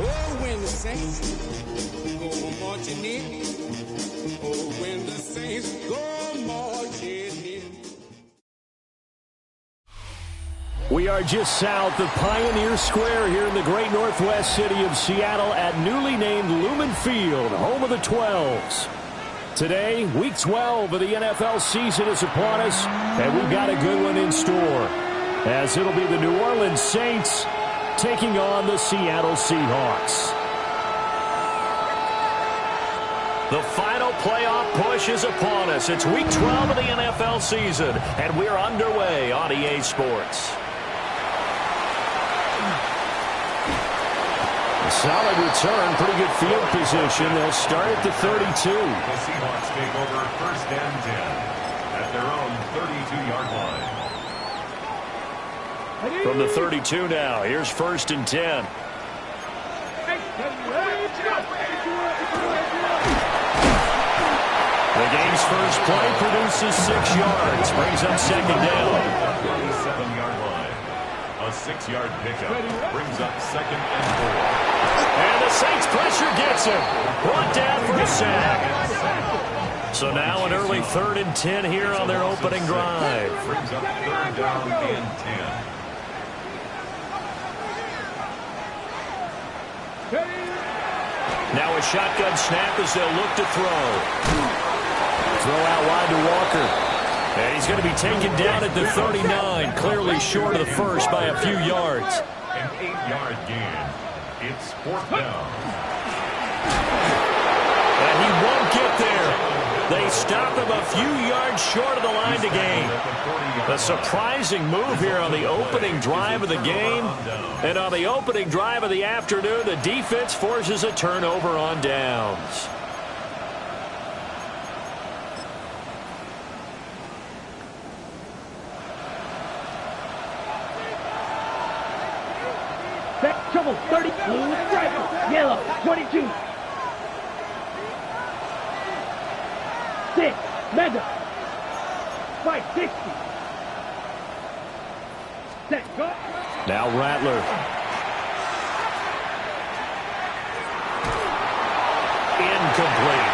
Oh, when the saints go marching in. Oh, when the saints go marching in. We are just south of Pioneer Square here in the great northwest city of Seattle at newly named Lumen Field, home of the 12s. Today, week 12 of the NFL season is upon us, and we've got a good one in store, as it'll be the New Orleans Saints taking on the Seattle Seahawks. The final playoff push is upon us. It's week 12 of the NFL season, and we're underway on EA Sports. A solid return, pretty good field position. They'll start at the 32. The Seahawks take over first and 10 at their own 32-yard line. From the 32 now, here's first and 10. The game's first play produces 6 yards, brings up second down. 37-yard line. A 6-yard pickup brings up second and 4. And the Saints pressure gets him. Brought down for a sack. So now an early 3rd and 10 here on their opening drive. Brings up 3rd down and 10. Now a shotgun snap as they'll look to throw. Throw out wide to Walker. And he's going to be taken down at the 39, clearly short of the first by a few yards. An 8-yard gain. It's 4th down. And he won't get there. They stop him a few yards short of the line to gain. A surprising move here on the opening drive of the game. And on the opening drive of the afternoon, the defense forces a turnover on downs. Trouble, 30, blue stripe, yellow, 22. 6, mega, 560. Set, go. Now Rattler. Incomplete.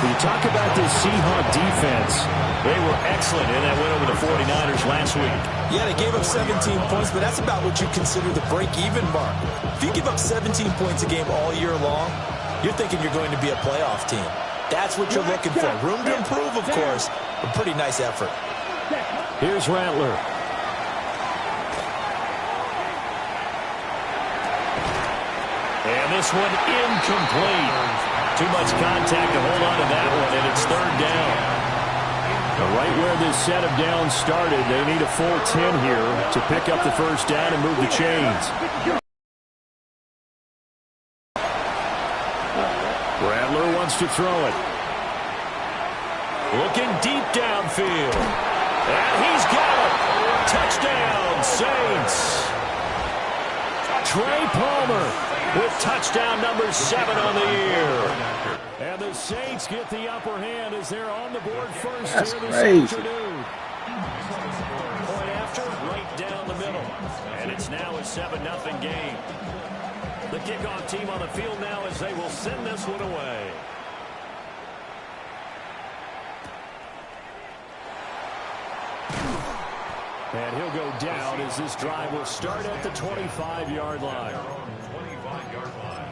When you talk about this Seahawk defense, they were excellent in that win over the 49ers last week. Yeah, they gave up 17 points, but that's about what you consider the break-even mark. If you give up 17 points a game all year long, you're thinking you're going to be a playoff team. That's what you're looking for. Room to improve, of course, but pretty nice effort. Here's Rattler. And this one incomplete. Too much contact to hold on to that one, and it's 3rd down. Right where this set of downs started, they need a full 10 here to pick up the first down and move the chains. Rattler wants to throw it. Looking deep downfield. And he's got it. Touchdown, Saints. Trey Palmer with touchdown number 7 on the year. And the Saints get the upper hand as they're on the board first here this afternoon. Point after, right down the middle. And it's now a 7-0 game. The kickoff team on the field now as they will send this one away. And he'll go down as this drive will start at the 25-yard line. 25-yard line.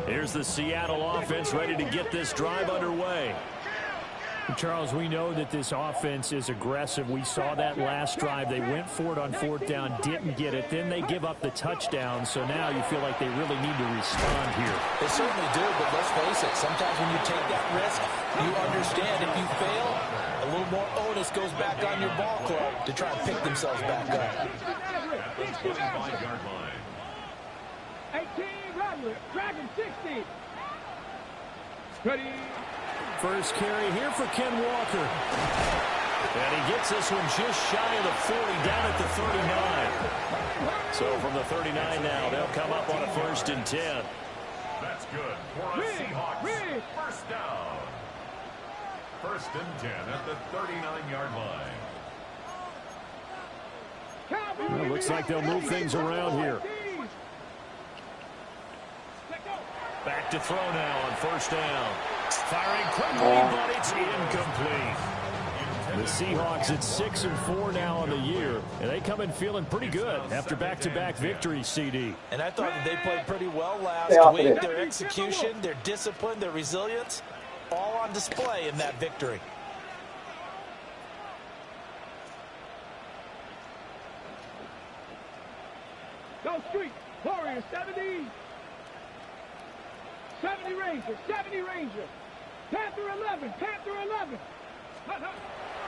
Here's the Seattle offense ready to get this drive underway. Charles, we know that this offense is aggressive. We saw that last drive. They went for it on 4th down, didn't get it. Then they give up the touchdown. So now you feel like they really need to respond here. They certainly do, but let's face it. Sometimes when you take that risk, you understand if you fail, a little more onus goes back on your ball club to try and pick themselves back up. At the 25-yard line. 18, Rattler, Dragon 60. Ready. First carry here for Ken Walker. And he gets this one just shy of the 40, down at the 39. So from the 39 now, they'll come up on a 1st and 10. That's good for a Seahawks first down. 1st and 10 at the 39-yard line. Well, it looks like they'll move things around here. Back to throw now on 1st down. Firing quickly, but it's incomplete. The Seahawks at 6-4 now on the year, and they come in feeling pretty good after back-to-back victories, CD. And I thought that they played pretty well last week. Their execution, their discipline, their resilience, all on display in that victory. Go Street, Warriors, 70. 70 Ranger, 70 Ranger. Panther 11, Panther 11.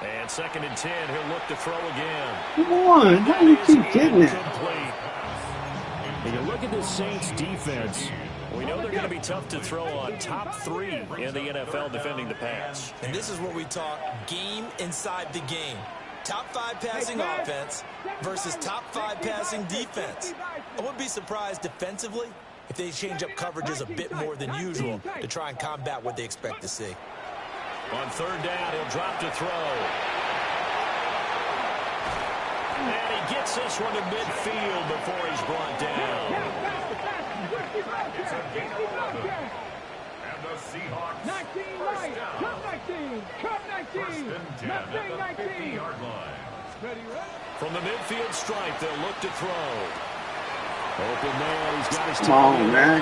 And 2nd and 10, he'll look to throw again. Come on, how do you keep getting it? When you look at the Saints defense, we know they're going to be tough to throw on. Top 3 in the NFL defending the pass. And this is what we talk game inside the game. Top 5 passing offense versus top 5 passing defense. I wouldn't be surprised defensively if they change up coverages a bit more than usual to try and combat what they expect to see. On 3rd down, he'll drop to throw. And he gets this one to midfield before he's brought down. It's a gain of 11. And the Seahawks 19 first right, down. come 19, come 19, 1st and 10 at the 50-yard line. From the midfield stripe, they'll look to throw. Open man, he's got his Come on, time. man.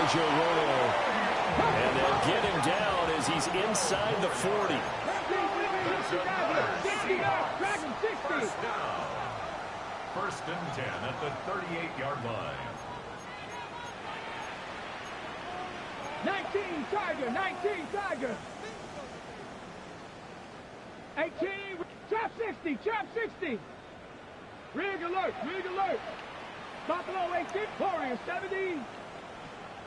And they'll get him down as he's inside the 40. First down. 1st and 10 at the 38-yard line. 19 Tiger, 19 Tiger. 18, trap 60, trap 60. Rig alert, rig alert. Buffalo 18, Warriors 70.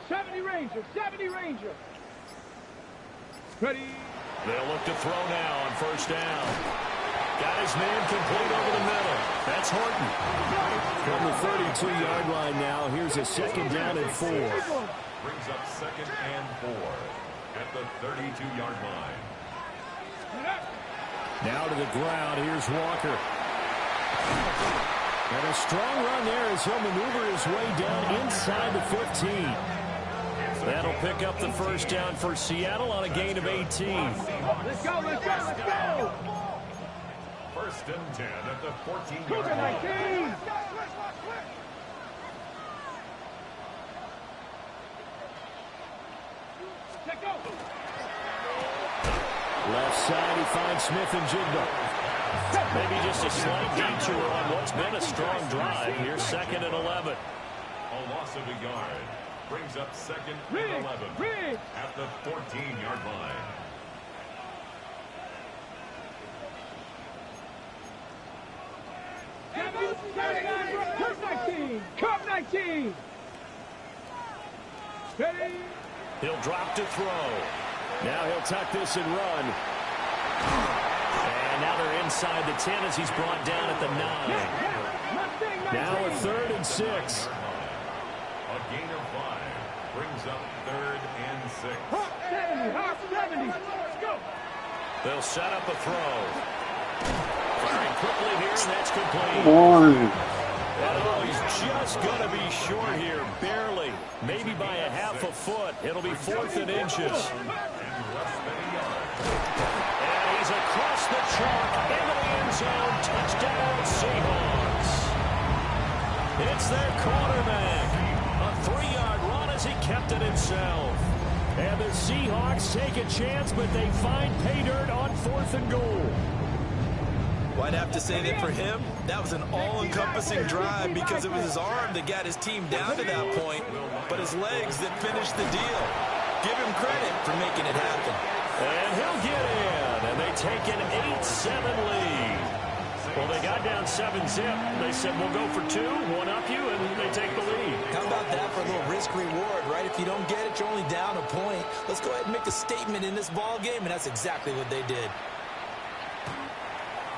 70 Ranger, 70 Ranger. Ready. They'll look to throw now on 1st down. Got his man complete over the middle. That's Horton. From the 32-yard line now, here's a 2nd down and 4. Brings up 2nd and 4 at the 32-yard line. Now to the ground, here's Walker. And a strong run there as he'll maneuver his way down inside the 15. That'll pick up the 1st down for Seattle on a gain of 18. Let's go, let's go, let's go. 1st and 10 at the 14-yard Cougar line. 19. Let's go. Left side, he finds Smith and Jigba. Maybe just a slight detour on what's been a strong drive. Here's 2nd and 11. A loss of a yard. Brings up 2nd Rig, and 11 rig. at the 14-yard line. Cup 19. Cup 19. Ready. He'll drop to throw. Now he'll tuck this and run. And now they're inside the 10 as he's brought down at the 9. Now a 3rd and 6. A gain of 5. Brings up 3rd and 6. Hawk 70. Hawk 70. Let's go. They'll set up a throw. Firing quickly here, and that's complete. Come on. Oh, he's just going to be short here, barely. Maybe by a half a foot. It'll be 4th and inches. And he's across the chalk into the end zone. Touchdown, Seahawks. It's their quarterback. A 3-yard run as he kept it himself. And the Seahawks take a chance, but they find pay dirt on 4th and goal. Well, I'd have to say that for him, that was an all-encompassing drive because it was his arm that got his team down to that point, but his legs that finished the deal. Give him credit for making it happen. And he'll get in, and they take an 8-7 lead. Well, they got down 7-zip. They said, we'll go for 2, one up you, and they take the lead. How about that for a little risk-reward, right? If you don't get it, you're only down a point. Let's go ahead and make a statement in this ball game, and that's exactly what they did.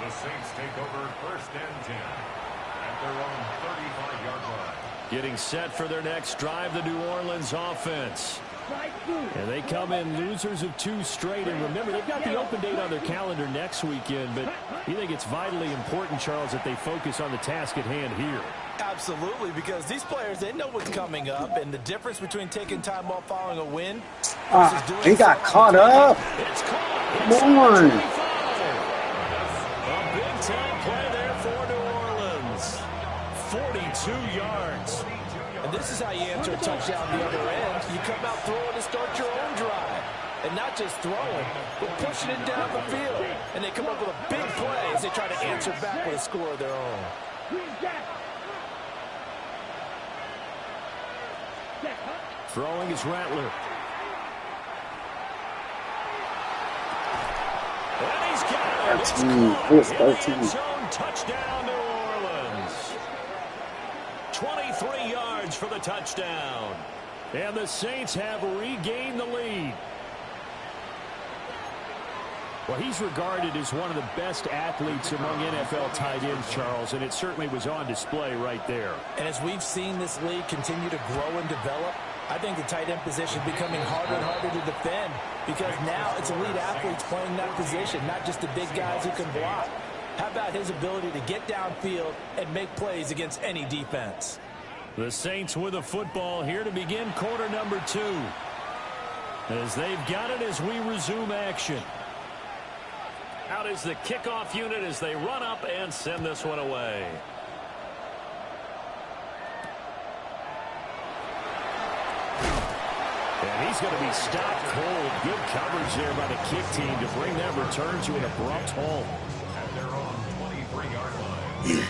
The Saints take over 1st and 10 at their own 35-yard line. Getting set for their next drive, the New Orleans offense. And they come in losers of 2 straight. And remember, they've got the open date on their calendar next weekend. But you think it's vitally important, Charles, that they focus on the task at hand here? Absolutely, because these players, they know what's coming up. And the difference between taking time off following a win versus doing he got caught up. It's caught. Come on. A big-time play there for New Orleans. 42 yards. And this is how you answer a touchdown the other end. You come out throwing to start your own drive. And not just throwing, but pushing it down the field. And they come up with a big play as they try to answer back with a score of their own. Throwing is Rattler. And he's got it. 13. Touchdown, New Orleans. 23 yards for the touchdown. And the Saints have regained the lead. Well, he's regarded as one of the best athletes among NFL tight ends, Charles, and it certainly was on display right there. And as we've seen this league continue to grow and develop, I think the tight end position is becoming harder and harder to defend because now it's elite athletes playing that position, not just the big guys who can block. How about his ability to get downfield and make plays against any defense? The Saints with the football here to begin quarter number 2. As they've got it as we resume action. Out is the kickoff unit as they run up and send this one away. And he's going to be stopped cold. Good coverage there by the kick team to bring that return to an abrupt halt. At their own 23-yard line.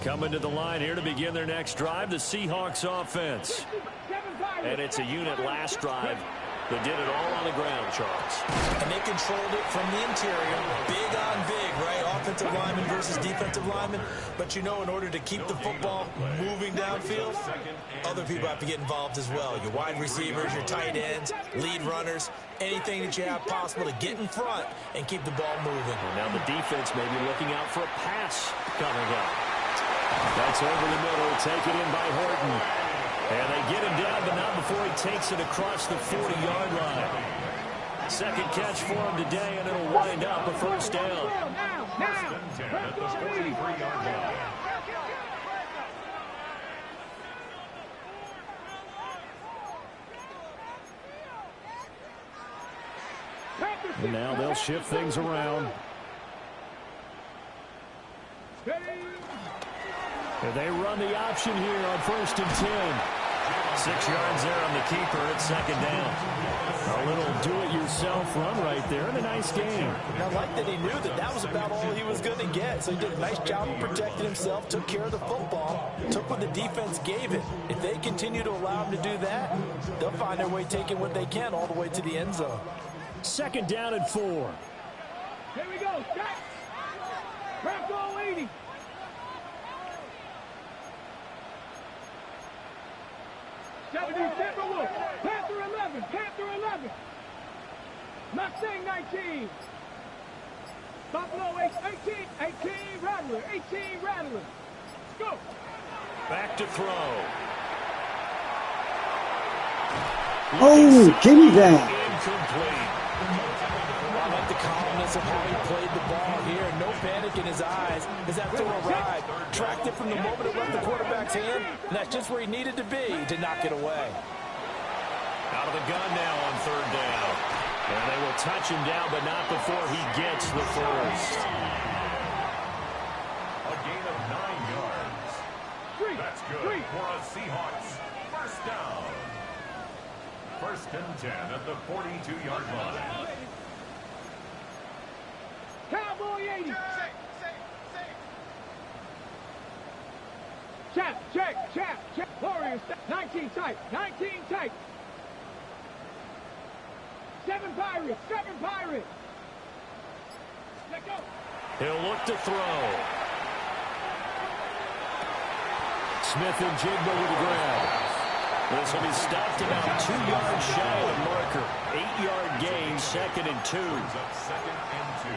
Coming to the line here to begin their next drive, the Seahawks offense. And it's a unit last drive that did it all on the ground, Charles. And they controlled it from the interior. Big on big, right? Offensive lineman versus defensive lineman. But you know, in order to keep the football moving downfield, other people have to get involved as well. Your wide receivers, your tight ends, lead runners, anything that you have possible to get in front and keep the ball moving. Well, now the defense may be looking out for a pass coming up. That's over the middle, taken in by Horton. And they get him down, but not before he takes it across the 40-yard line. Second catch for him today, and it'll wind up a first down. First and 10 at the 43-yard line. And now they'll shift things around. And they run the option here on 1st and 10. 6 yards there on the keeper at second down. A little do-it-yourself run right there, and a nice game. I like that he knew that that was about all he was going to get. So he did a nice job of protecting himself, took care of the football, took what the defense gave it. If they continue to allow him to do that, they'll find their way taking what they can all the way to the end zone. Second down and 4. Here we go. Jack. Craft all 80. Timberwolves. Panther 11. Panther 11. Mustang 19. Buffalo 18. 18 Rattler. 18 Rattler. Let's go. Back to throw. Oh, give me that. Incomplete. I like the calmness of how he played the ball here. No panic in his eyes as that throw arrived. Tracked it from the moment it left the quarterback's hand, and that's just where he needed to be to knock it away. Out of the gun now on third down. And they will touch him down, but not before he gets the first. A gain of 9 yards. That's good for a Seahawks first down. 1st and 10 at the 42-yard line. Cowboy 80. Check. Warriors 19 tight. 19 tight. 7 Pirates. Let go. He'll look to throw. Smith and Jigba with the grab. This will be stopped about 2 yards shy of the marker. 8-yard gain, 2nd and 2. Brings up 2nd and 2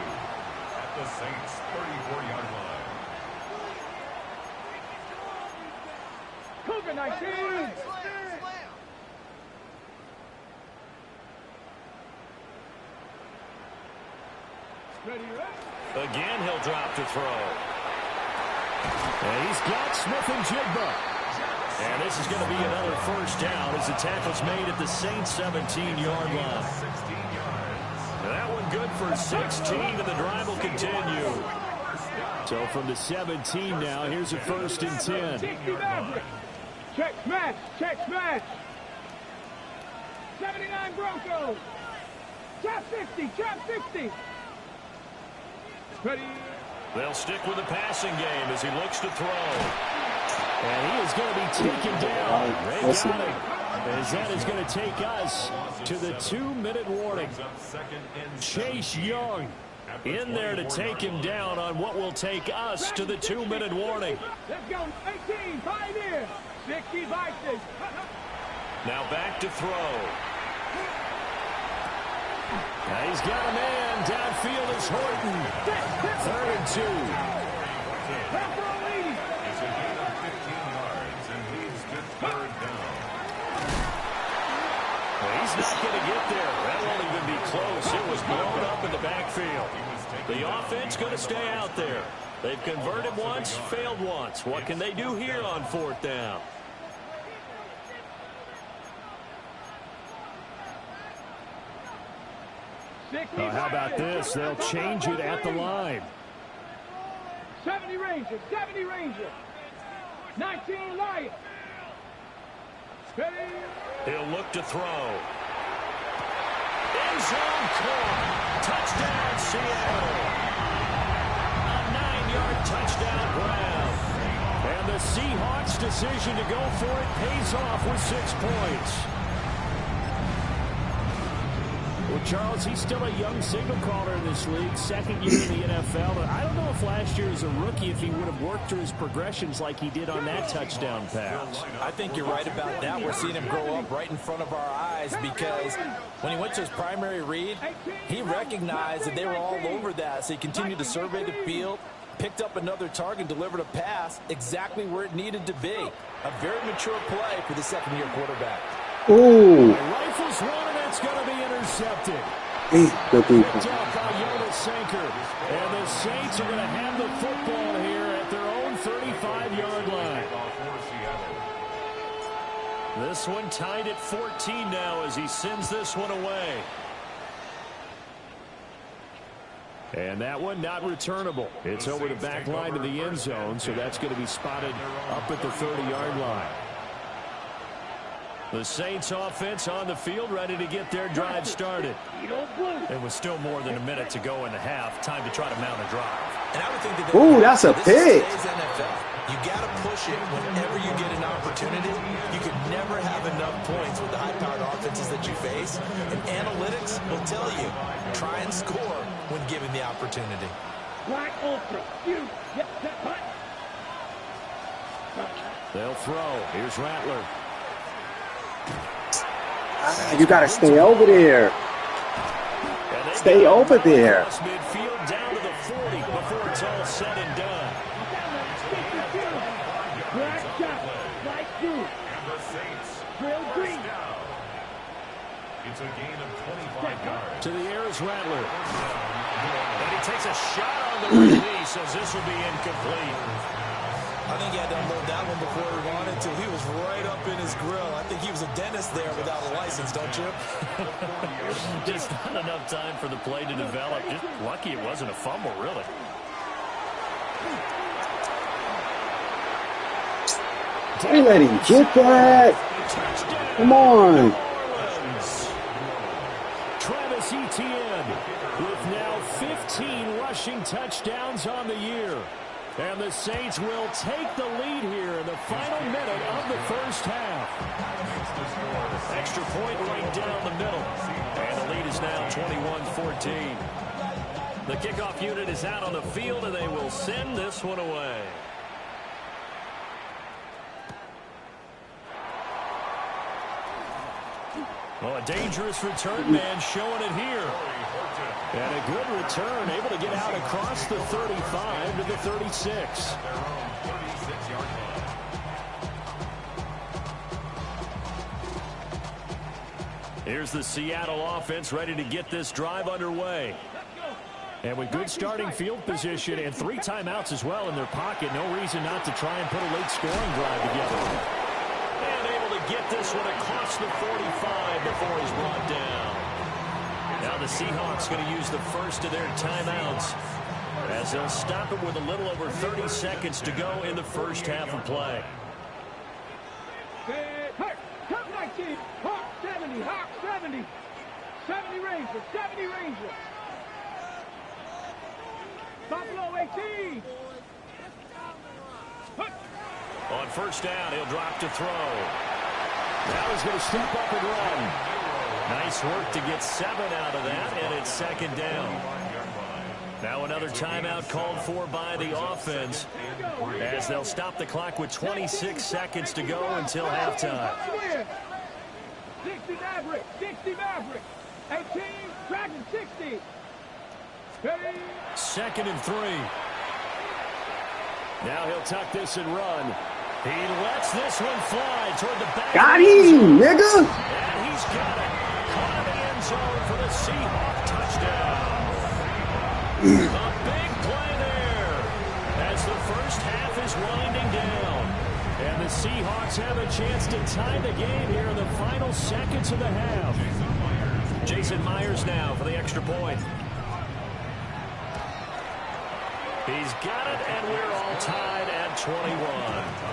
at the Saints' 34-yard line. Cougar 19. Ready, Again, he'll drop to throw. And he's got Smith and Jigba. And this is going to be another first down as the tackle's made at the Saints' 17-yard line. 16 yards. That one good for 16, and the drive will continue. So from the 17 now, here's a 1st and 10. 60 Maverick. Check smash. Check smash. 79 Broncos. Trap 60. Trap 60. Ready. They'll stick with the passing game as he looks to throw. And he is going to be taken down. They got him. As that is going to take us to the 2-minute warning. Chase Young in there to take him down on what will take us to the 2-minute warning. Let's go. 18. Pioneer. 60 Vikings. Now back to throw. Now he's got a man. Downfield is Horton. 3rd and 2. It's a gain of 15 yards, and leads to 3rd down. Well, he's not going to get there. That won't even be close. It was blown up in the backfield. The offense going to stay out there. They've converted once, failed once. What can they do here on 4th down? Oh, how about this? They'll change it at the line. 70 Ranger. 70 Ranger. 19 Lion. Ready. He'll look to throw. End zone caught. Touchdown, Seattle. A 9-yard touchdown grab. And the Seahawks' decision to go for it pays off with 6 points. Well, Charles, he's still a young signal caller in this league, 2nd year in the NFL. And I don't know if last year as a rookie, if he would have worked through his progressions like he did on that touchdown pass. I think you're right about that. We're seeing him grow up right in front of our eyes because when he went to his primary read, he recognized that they were all over that. So he continued to survey the field, picked up another target, delivered a pass exactly where it needed to be. A very mature play for the 2nd-year quarterback. Ooh. Rifles one, and it's going to be intercepted. Good Picked defense. up by Jonas Sanker. And the Saints are going to have the football here at their own 35-yard line. This one tied at 14 now as he sends this one away. And that one not returnable. It's over the back line of the end zone, so that's going to be spotted up at the 30-yard line. The Saints offense on the field ready to get their drive started. It was still more than a minute to go in the half. Time to try to mount a drive. And I would think that Ooh, that's a pick. NFL. You got to push it whenever you get an opportunity. You can never have enough points with the high-powered offenses that you face. And analytics will tell you, try and score when given the opportunity. Black Ultra. You. Yep, that punt. They'll throw. Here's Rattler. You got to stay over there. Stay over there. Midfield down to the 40 before it's all said and done. Black shot. Light blue. And the Saints Drill green. down. It's a gain of 25 yards. To the air is Rattler. And he takes a shot on the release as this will be incomplete. I think he had to unload that one before he wanted to. He was right up in his grill. I think he was a dentist there without a license, don't you? Just not enough time for the play to develop. Just lucky it wasn't a fumble, really. Don't let him get that. Come on. Travis Etienne with now 15 rushing touchdowns on the year. And the Saints will take the lead here in the final minute of the first half. Extra point right down the middle. And the lead is now 21-14. The kickoff unit is out on the field, and they will send this one away. Well, a dangerous return man showing it here. And a good return, able to get out across the 35 to the 36. Here's the Seattle offense ready to get this drive underway. And with good starting field position and 3 timeouts as well in their pocket, no reason not to try and put a late scoring drive together. And able to get this one across the 45 before he's brought down. Now the Seahawks going to use the first of their timeouts as they'll stop it with a little over 30 seconds to go in the first half of play. Come 19, Hawk 70, Hawk 70. 70 Ranger, 70 Ranger. Buffalo 18. On first down, he'll drop to throw. Now he's going to step up and run. Nice work to get 7 out of that, and it's second down. Now another timeout called for by the offense as they'll stop the clock with 26 seconds to go until halftime. 60 Maverick, 60 Maverick. 18, Dragon 60. Second and 3. Now he'll tuck this and run. He lets this one fly toward the back. Got him, nigga. And he's got it. Caught in the end zone for the Seahawks touchdown. A big play there as the first half is winding down. And the Seahawks have a chance to tie the game here in the final seconds of the half. Jason Myers now for the extra point. He's got it, and we're all tied at 21.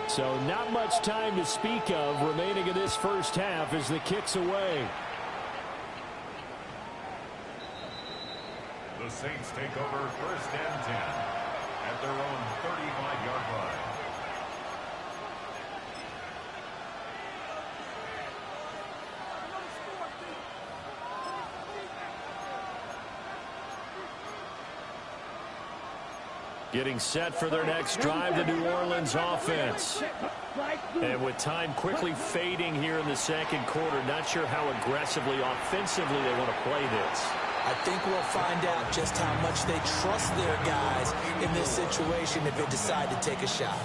So not much time to speak of remaining in this first half as the kick's away. The Saints take over first and 10 at their own 35-yard line. Getting set for their next drive, the New Orleans offense. And with time quickly fading here in the second quarter, not sure how aggressively, offensively they want to play this. I think we'll find out just how much they trust their guys in this situation if they decide to take a shot.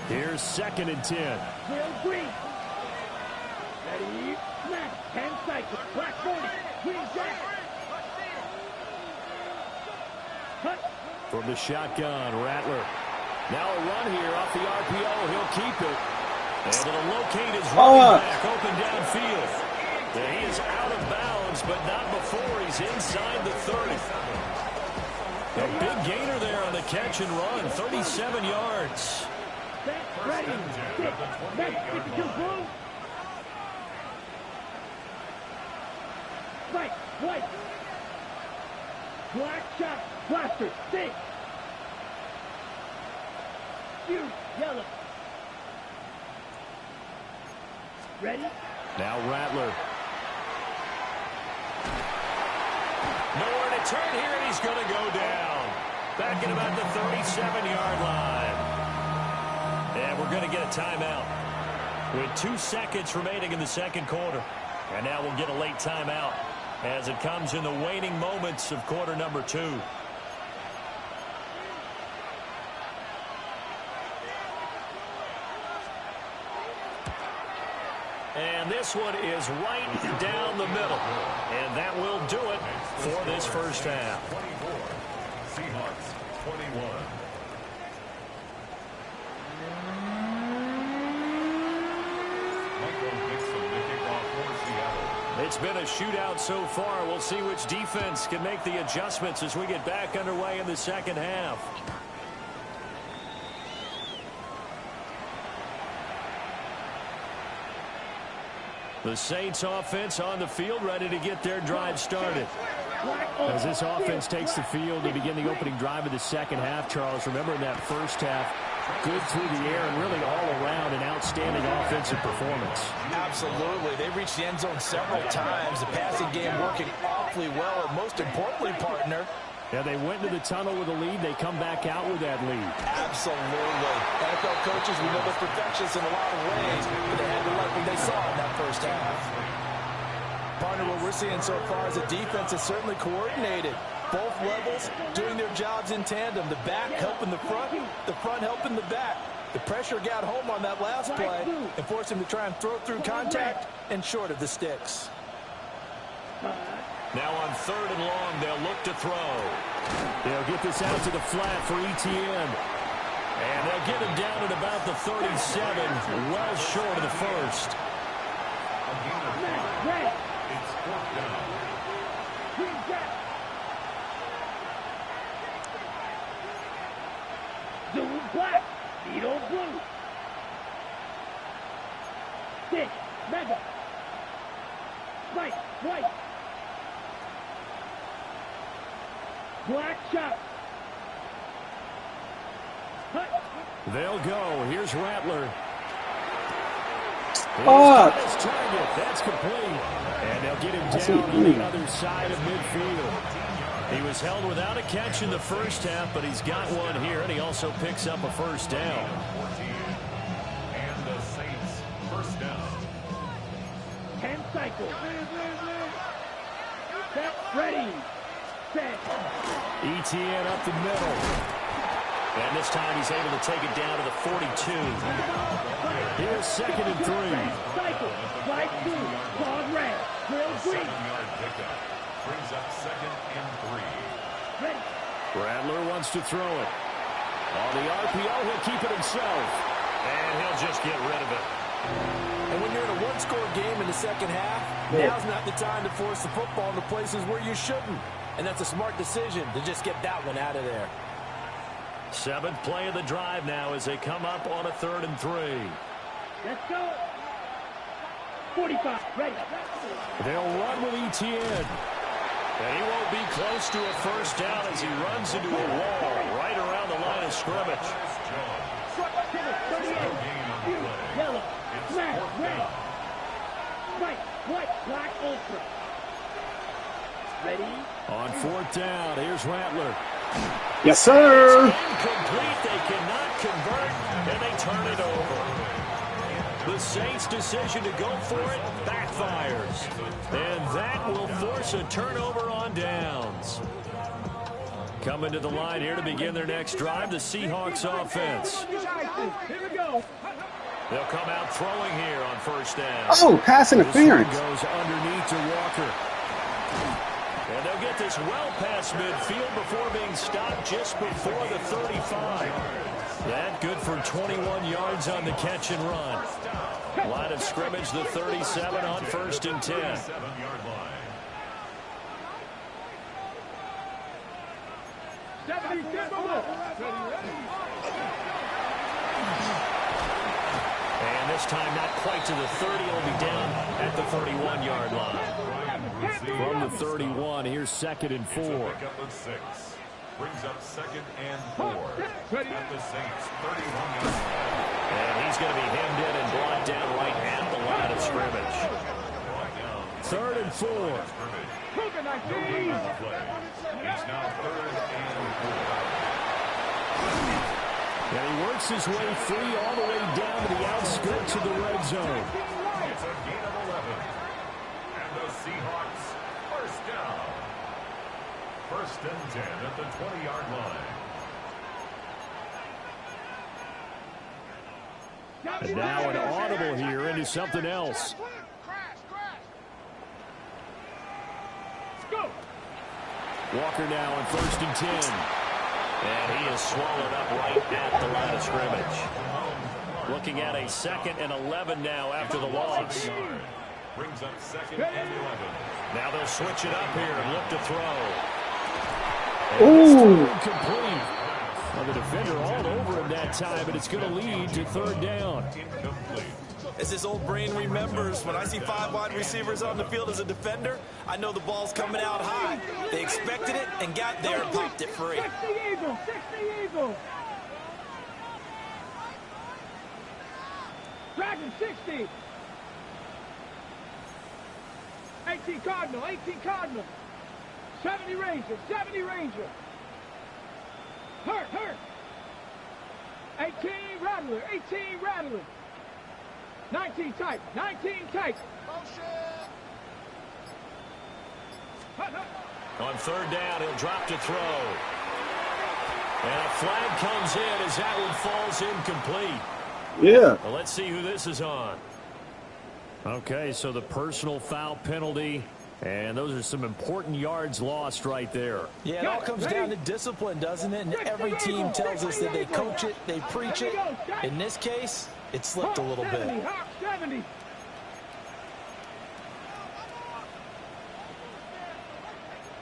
Here's second and 10. Will Green. Ready, snap, 10 seconds, black 40, Green Jack. From the shotgun, Rattler. Now a run here off the RPO. He'll keep it. Able to locate his running back open downfield. He is out of bounds, but not before he's inside the 30. A big gainer there on the catch and run, 37 yards. Ready, next, 52 blue. Right, white. Black shot, blaster, six. Huge, yellow. Ready? Now Rattler. Nowhere to turn here, and he's going to go down. Back at about the 37-yard line. And we're going to get a timeout with 2 seconds remaining in the second quarter. And now we'll get a late timeout as it comes in the waning moments of quarter number 2. And this one is right down the middle. And that will do it for this first half. 24, Seahawks 21. It's been a shootout so far. We'll see which defense can make the adjustments as we get back underway in the second half. The Saints offense on the field ready to get their drive started. As this offense takes the field to begin the opening drive of the second half, Charles, remember in that first half, good through the air and really all around an outstanding offensive performance. Absolutely. They reached the end zone several times. The passing game working awfully well. And most importantly, partner, Yeah, they went to the tunnel with a lead. They come back out with that lead. Absolutely. NFL coaches, we know they're perfectionists in a lot of ways, but they had to like what they saw in that first half. Partner, what we're seeing so far is a defense is certainly coordinated. Both levels doing their jobs in tandem. The back helping the front helping the back. The pressure got home on that last play and forced him to try and throw through contact and short of the sticks. Now on 3rd and long, they'll look to throw. They'll get this out to the flat for Etienne. And they'll get him down at about the 37, well short of the first. It's 4th down. Zoom black, Vito blue. 6, mega. White, white. Black shot. Hut. They'll go. Here's Rattler. Fuck. His target. That's complete. And they'll get him down on the other side of midfield. He was held without a catch in the first half, but he's got one here, and he also picks up a first down. 14. And the Saints, first down. 10 cycles. Set, ready, set. Etienne up the middle. And this time he's able to take it down to the 42. Here's 2nd and 3. Cycle, flag 2, cloud red, real green. 7-yard pickup. Brings up 2nd and 3. Ready. Rattler wants to throw it. On the RPO, he'll keep it himself. And he'll just get rid of it. And when you're in a one-score game in the second half, now's not the time to force the football in the places where you shouldn't. And that's a smart decision to just get that one out of there. 7th play of the drive now as they come up on a 3rd and 3. Let's go. 45, ready. They'll run with Etienne. And he won't be close to a first down as he runs into a wall right around the line of scrimmage. Yellow, black, red. White, white, black, ultra. Ready? On 4th down, here's Rattler. Yes, sir. Incomplete. They cannot convert, and they turn it over. The Saints' decision to go for it backfires. And that will force a turnover on downs. Coming to the line here to begin their next drive, the Seahawks offense. Here we go. They'll come out throwing here on 1st down. Oh, pass interference. This one goes underneath to Walker. And they'll get this well past midfield before being stopped just before the 35. That good for 21 yards on the catch and run. Line of scrimmage, the 37 on 1st and 10. 7-yard line. 70, And this time not quite to the 30. It'll be down at the 31-yard line. From the 31, here's 2nd and 4. Pickup of 6. Brings up 2nd and 4. At the Saints, 31 yards. And he's going to be hemmed in and brought down right at the line of scrimmage. 3rd and 4. No gain on the play. It's now 3rd and 4. And he works his way free all the way down to the outskirts of the red zone. It's a gain of 11. And the Seahawks, first down. 1st and 10 at the 20-yard line. And now an audible here into something else. Walker now on 1st and 10. And he is swallowed up right at the line of scrimmage. Looking at a 2nd and 11 now after the loss. Brings up 2nd and 11. Now they'll switch it up here and look to throw. Ooh. Complete. Well, the defender all over him that time, but it's going to lead to 3rd down. Incomplete. As this old brain remembers, when I see 5 wide receivers on the field as a defender, I know the ball's coming out high. They expected it and got there and popped it free. 60 Eagles, 60 Eagles. Dragon 60. 18 Cardinal, 18 Cardinal. 70 Ranger, 70 Ranger. Hurt. 18 Rattler, 18 Rattler. 19 tight, 19 tight. On third down, he'll drop to throw. And a flag comes in as that one falls incomplete. Yeah. Well, let's see who this is on. Okay, so the personal foul penalty, and those are some important yards lost right there. Yeah, it all comes down to discipline, doesn't it? And every team tells us that they coach it, they preach it. In this case, it slipped a little bit. 70.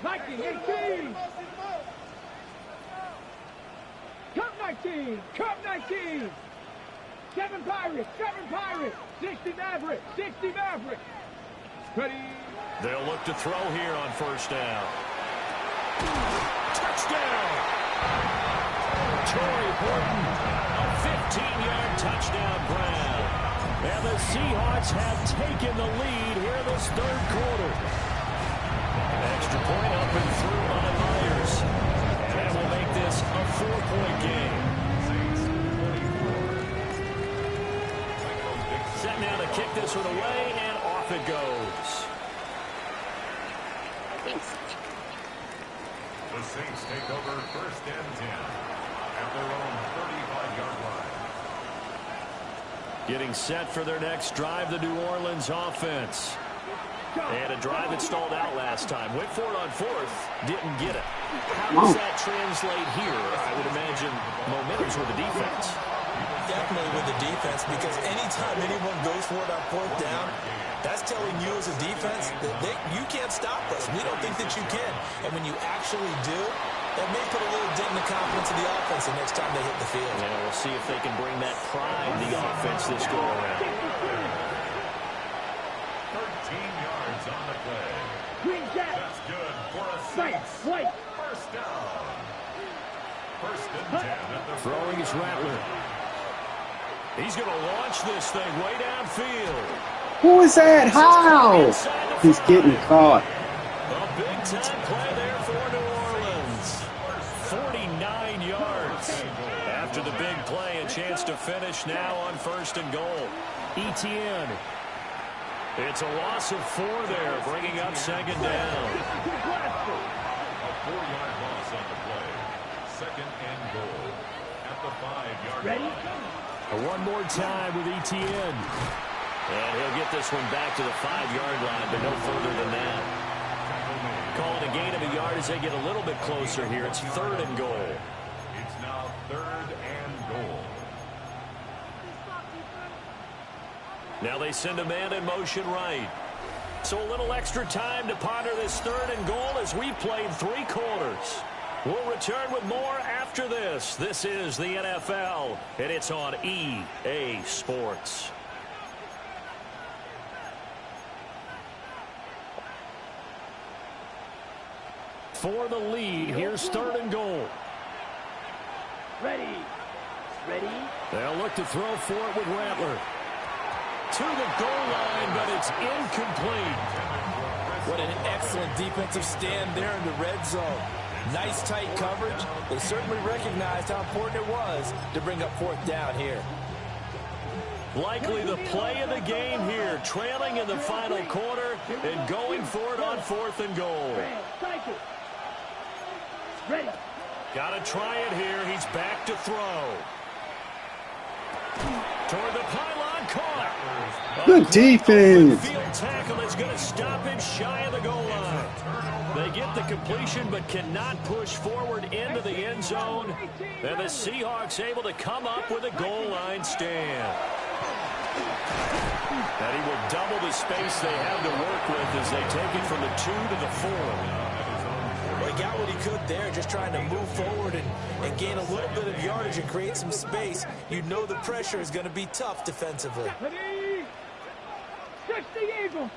Viking, 18. Cup 19. 7 Pirates. 60 Mavericks. Ready. They'll look to throw here on first down. Touchdown! Torrey Horton, a 15-yard touchdown grab. And the Seahawks have taken the lead here in this third quarter. Extra point up and through on Myers. And that will make this a 4-point game. Set now to kick this one away, and off it goes. The Saints take over first and 10 at their own 35-yard line. Getting set for their next drive, the New Orleans offense. And a drive that stalled out last time. Went for it on fourth, didn't get it. How does that translate here? I would imagine momentum's with the defense. Definitely with the defense, because anytime anyone goes for it on fourth down, that's telling you as a defense that you can't stop us. We don't think that you can. And when you actually do, that may put a little dent in the confidence of the offense the next time they hit the field. Yeah, we'll see if they can bring that pride to the offense this go around. 13 yards on the play. Green Jack. That's good for a Saints. First down. First and 10 at the Throwing is Rattler. He's going to launch this thing way downfield. Who is that? How? He's getting caught. A big-time play there for New Orleans. 49 yards. After the big play, a chance to finish now on first and goal. Etienne. It's a loss of 4 there, bringing up second down. A 4-yard loss on the play. Second and goal at the 5-yard line. One more time with Etienne. And he'll get this one back to the 5-yard line, but no further than that. Calling a gain of a yard as they get a little bit closer here. It's third and goal. It's now third and goal. Now they send a man in motion right. So a little extra time to ponder this third and goal as we've played 3 quarters. We'll return with more after this. This is the NFL, and it's on EA Sports. For the lead, here's third and goal. Ready. They'll look to throw for it with Rattler. To the goal line, but it's incomplete. What an excellent defensive stand there in the red zone. Nice tight coverage. They certainly recognized how important it was to bring up fourth down here. Likely the play of the game here, trailing in the final quarter and going for it on fourth and goal. Ready. Got to try it here. He's back to throw. Toward the pylon, caught. Good defense. Field tackle is going to stop him shy of the goal line. They get the completion but cannot push forward into the end zone. And the Seahawks able to come up with a goal line stand. And he will double the space they have to work with as they take it from the 2 to the 4. Well, he got what he could there, just trying to move forward and gain a little bit of yardage and create some space. You know the pressure is going to be tough defensively. Ready. 60 Eagle.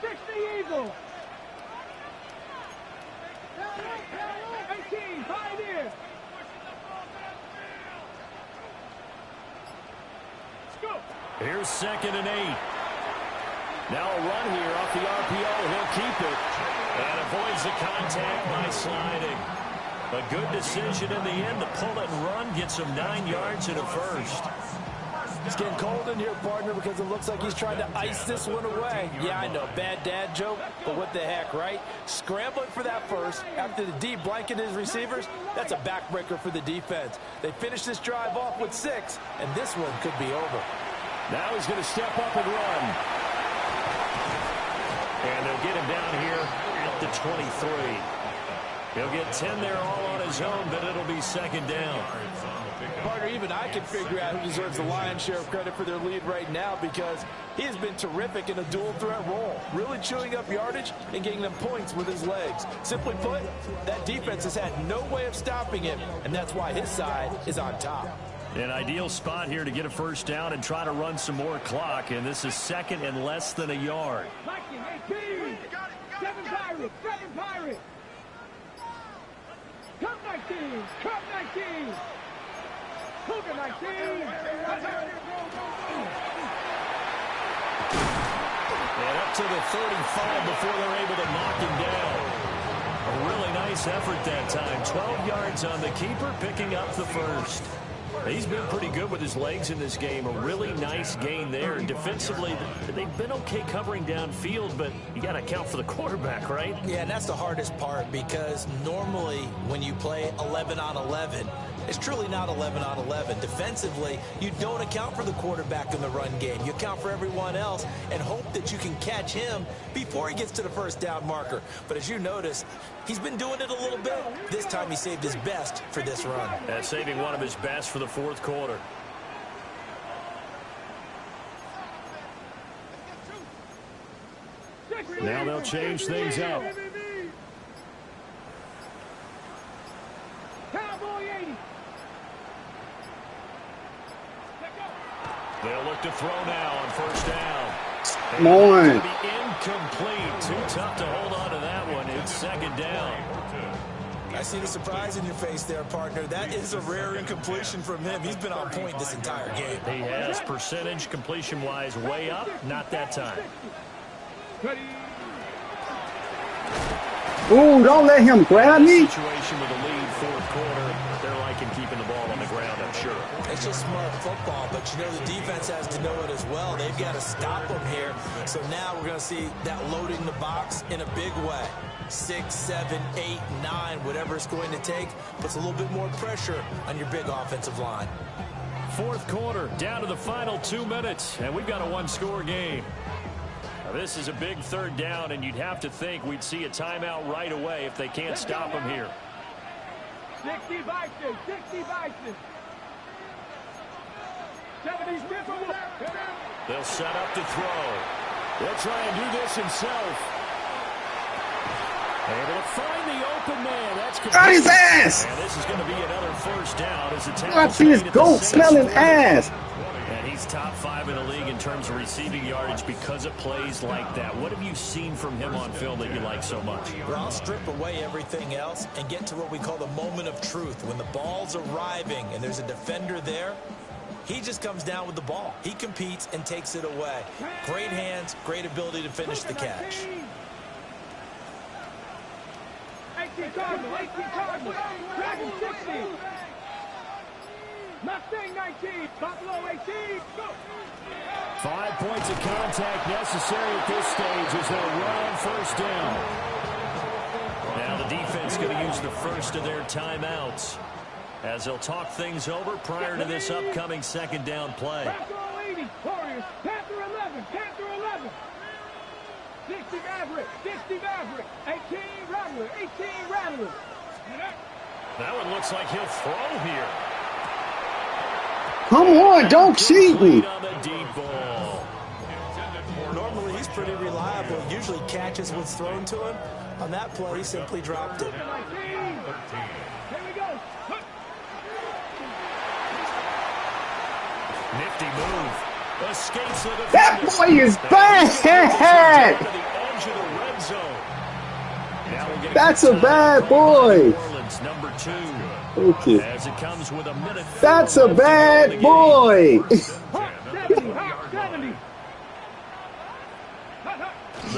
18, Pioneer. Let's go. Here's second and 8. Now a run here off the RPO. He'll keep it. And avoids the contact by sliding. A good decision in the end to pull it and run, get some 9 yards and a first. It's getting cold in here, partner, because it looks like he's trying to ice this one away. Yeah, I know, bad dad joke, but what the heck, right? Scrambling for that first after the D blanket his receivers, that's a backbreaker for the defense. They finish this drive off with 6, and this one could be over. Now he's going to step up and run. And they'll get him down here at the 23. He'll get 10 there all on his own, but it'll be second down. Partner, even I can figure out who deserves the lion's share of credit for their lead right now because he has been terrific in a dual threat role, really chewing up yardage and getting them points with his legs. Simply put, that defense has had no way of stopping him, and that's why his side is on top. An ideal spot here to get a first down and try to run some more clock, and this is second and less than a yard. 18, 7 Pirates, 7 Pirates. Come 19, come 19. Cougar 19. And up to the 35 before they're able to knock him down. A really nice effort that time. 12 yards on the keeper, picking up the first. He's been pretty good with his legs in this game. A really nice gain there. And defensively, they've been okay covering downfield, but you got to account for the quarterback, right? Yeah, and that's the hardest part because normally when you play 11 on 11, it's truly not 11 on 11. Defensively, you don't account for the quarterback in the run game. You account for everyone else and hope that you can catch him before he gets to the first down marker. But as you notice, he's been doing it a little bit. This time he saved his best for this run. And saving one of his best for the fourth quarter. Now they'll change things up. Cowboy 80. They'll look to throw now on first down. Come on. It's going to be incomplete. Too tough to hold on to that one. It's second down. I see the surprise in your face there, partner. That is a rare incompletion from him. He's been on point this entire game. He has percentage completion-wise way up. Not that time. Ooh, don't let him grab me. Situation with a lead fourth quarter. They're liking keeping the ball on the ground, I'm sure. It's just smart football, but you know the defense has to know it as well. They've got to stop them here. So now we're going to see that loading the box in a big way. 6, 7, 8, 9, whatever it's going to take, puts a little bit more pressure on your big offensive line. Fourth quarter, down to the final 2 minutes, and we've got a one-score game. Now, this is a big third down, and you'd have to think we'd see a timeout right away if they can't stop him here. 60 Bison, 60 Bison. 70 Smith. They'll set up to throw. They'll try and do this himself. Able to find the open man. That's Got his ass. And this is going to be another first down as the tackle. Watch his goat smelling ass. And he's top 5 in the league in terms of receiving yardage because of plays like that. What have you seen from him on film that you like so much? Well, I'll strip away everything else and get to what we call the moment of truth. When the ball's arriving and there's a defender there, he just comes down with the ball. He competes and takes it away. Great hands, great ability to finish the catch. 18 Cardinals, 18 Cardinals. Dragon 60. Mustang 19. Buffalo 18. Go. 5 points of contact necessary at this stage as they'll run on first down. Now the defense going to use the first of their timeouts as they'll talk things over prior to this upcoming second down play. Buffalo 80. Warriors. Panther 11. Panther 11. 60 Maverick. 60 Maverick. 18 Rattler. 18 Rattler. That one looks like he'll throw here. Come on, don't cheat me. On the deep ball. Normally, he's pretty reliable. Usually catches what's thrown to him. On that play, he simply dropped it. 19. Here we go. Nifty move. Escapes the defender. That boy is bad. To the edge of the red zone. Now we'll get That's a bad boy. Orleans, number 2. Okay. As it comes with a minute. That's a bad boy. Hot 70. Hot 70.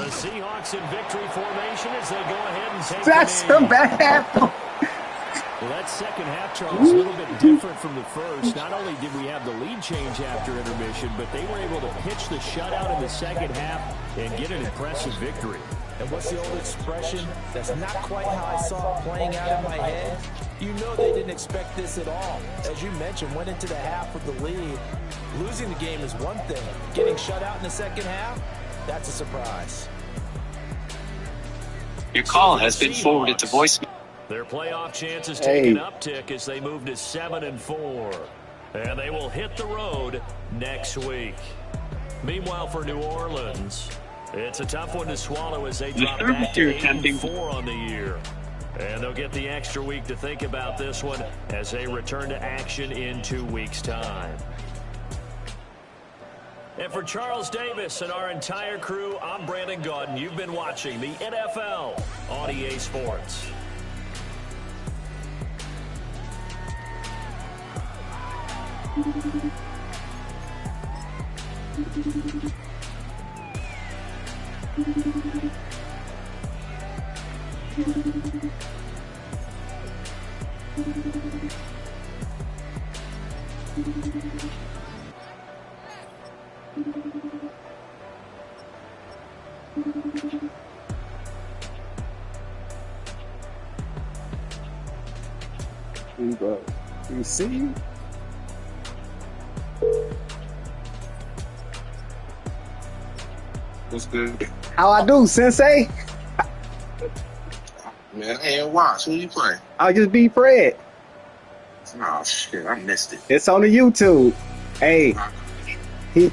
The Seahawks in victory formation as they go ahead and take That's the a bad. Well, that second half, Charles, a little bit different from the first. Not only did we have the lead change after intermission, but they were able to pitch the shutout in the second half and get an impressive victory. And what's the old expression? That's not quite how I saw it playing out in my head. You know they didn't expect this at all. As you mentioned, went into the half with the lead. Losing the game is one thing. Getting shut out in the second half, that's a surprise. Your call has been forwarded to voicemail. Their playoff chances take an uptick as they move to 7-4. And they will hit the road next week. Meanwhile, for New Orleans, it's a tough one to swallow as they drop back to 8-4 on the year. And they'll get the extra week to think about this one as they return to action in 2 weeks' time. And for Charles Davis and our entire crew, I'm Brandon Gaudin. You've been watching the NFL on EA Sports. You see? What's good? How I do, Sensei? Man, I ain't watch. Who you play? I just beat Fred. Oh, shit. I missed it. It's on the YouTube. Hey, he